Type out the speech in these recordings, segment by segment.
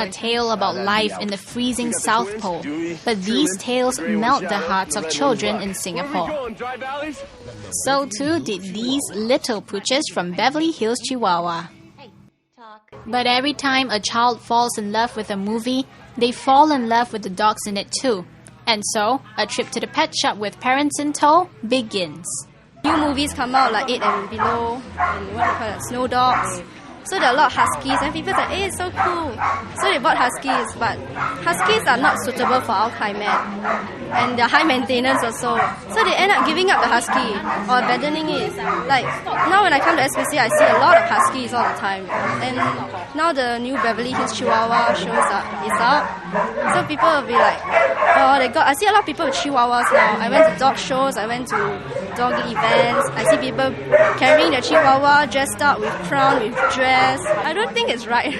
a tale about life in the freezing South Pole. But these tales melt the hearts of children in Singapore. So too did these little pooches from Beverly Hills, Chihuahua. But every time a child falls in love with a movie, they fall in love with the dogs in it too. And so, a trip to the pet shop with parents in tow begins. New movies come out like 8 and below, and what do you call it, snow dogs. So there are a lot of huskies, and people say, hey, it's so cool. So they bought huskies, but huskies are not suitable for our climate. And they're high maintenance also. So they end up giving up the husky or abandoning it. Like, now when I come to SPC, I see a lot of huskies all the time. And now the new Beverly Hills Chihuahua shows up, is up. So people will be like, oh, I see a lot of people with Chihuahuas now. I went to dog shows, I went to doggy events. I see people carrying their Chihuahua dressed up with crown, with dress. I don't think it's right.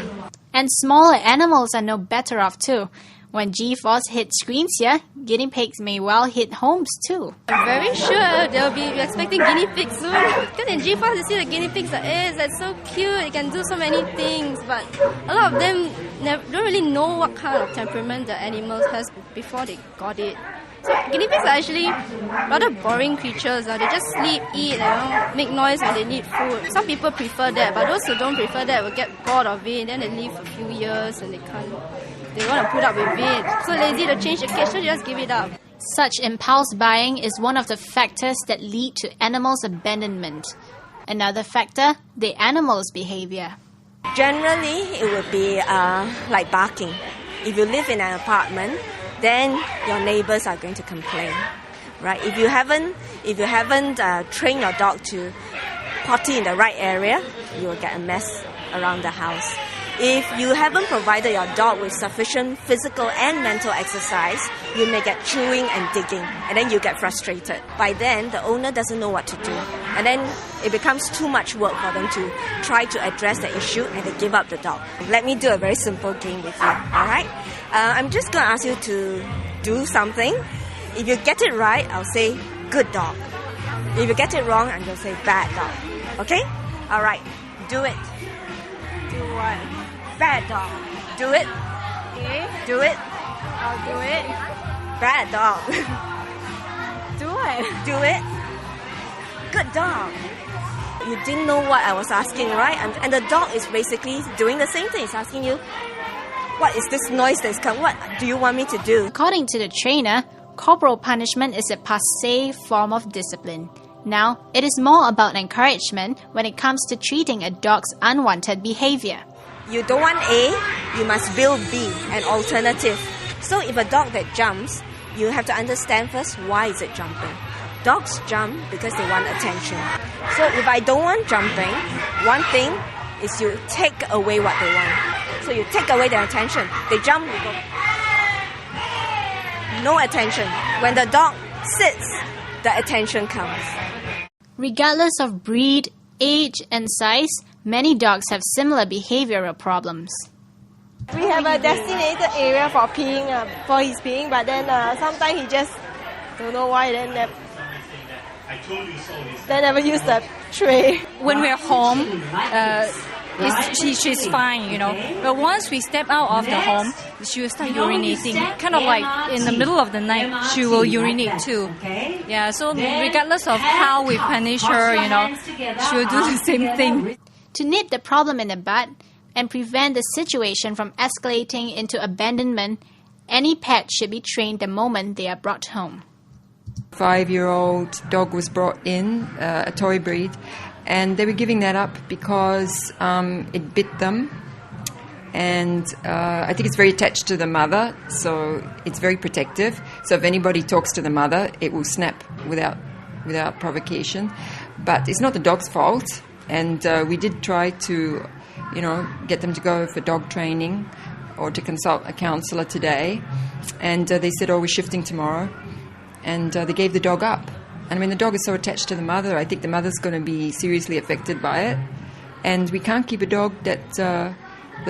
And smaller animals are no better off too. When G-force hits screens here, guinea pigs may well hit homes too. I'm very sure they'll be expecting guinea pigs soon. Because in G-force you see the guinea pigs like, hey, that's so cute, they can do so many things. But a lot of them don't really know what kind of temperament the animals has before they got it. So guinea pigs are actually rather boring creatures. They just sleep, eat, make noise when they need food. Some people prefer that, but those who don't prefer that will get bored of it. Then they live a few years and they want to put up with it. So lazy to change the cage, so they just give it up. Such impulse buying is one of the factors that lead to animals' abandonment. Another factor, the animal's behaviour. Generally, it would be like barking. If you live in an apartment, then your neighbors are going to complain, right? If you haven't trained your dog to potty in the right area, you will get a mess around the house. If you haven't provided your dog with sufficient physical and mental exercise, you may get chewing and digging, and then you get frustrated. By then, the owner doesn't know what to do, and then it becomes too much work for them to try to address the issue, and they give up the dog. Let me do a very simple game with you, all right? I'm just going to ask you to do something. If you get it right, I'll say, good dog. If you get it wrong, I'm going to say, bad dog. Okay? All right. Do it. Do what? Bad dog. Do it. Okay. Do it. I'll do it. Bad dog. Do it. Do it. Good dog. You didn't know what I was asking, right? And the dog is basically doing the same thing. It's asking you, what is this noise that's come? What do you want me to do? According to the trainer, corporal punishment is a passé form of discipline. Now, it is more about encouragement when it comes to treating a dog's unwanted behaviour. You don't want A, you must build B, an alternative. So if a dog that jumps, you have to understand first, why is it jumping? Dogs jump because they want attention. So if I don't want jumping, one thing is you take away what they want. So you take away their attention. They jump, you go. No attention. When the dog sits, the attention comes. Regardless of breed, age and size, many dogs have similar behavioural problems. We have a designated area for peeing, for his peeing, but then sometimes he just don't know why, then they never use the tray. When we're home, she's fine, But once we step out of the home, she will start urinating. Kind of like in the middle of the night, she will urinate too. Yeah, so regardless of how we punish her, she will do the same thing. To nip the problem in the bud and prevent the situation from escalating into abandonment, any pet should be trained the moment they are brought home. 5-year-old dog was brought in, a toy breed, and they were giving that up because it bit them, and I think it's very attached to the mother, so it's very protective. So if anybody talks to the mother, it will snap without provocation. But it's not the dog's fault, and we did try to, get them to go for dog training or to consult a counsellor today, and they said, we're shifting tomorrow, and they gave the dog up. And I mean, the dog is so attached to the mother, I think the mother's going to be seriously affected by it. And we can't keep a dog that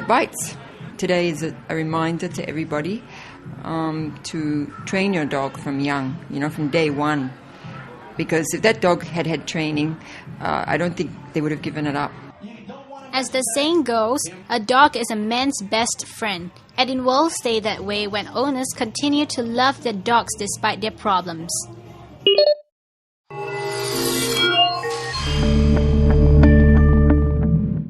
bites. Today is a reminder to everybody to train your dog from young, from day one. Because if that dog had training, I don't think they would have given it up. As the saying goes, a dog is a man's best friend, and it will stay that way when owners continue to love their dogs despite their problems.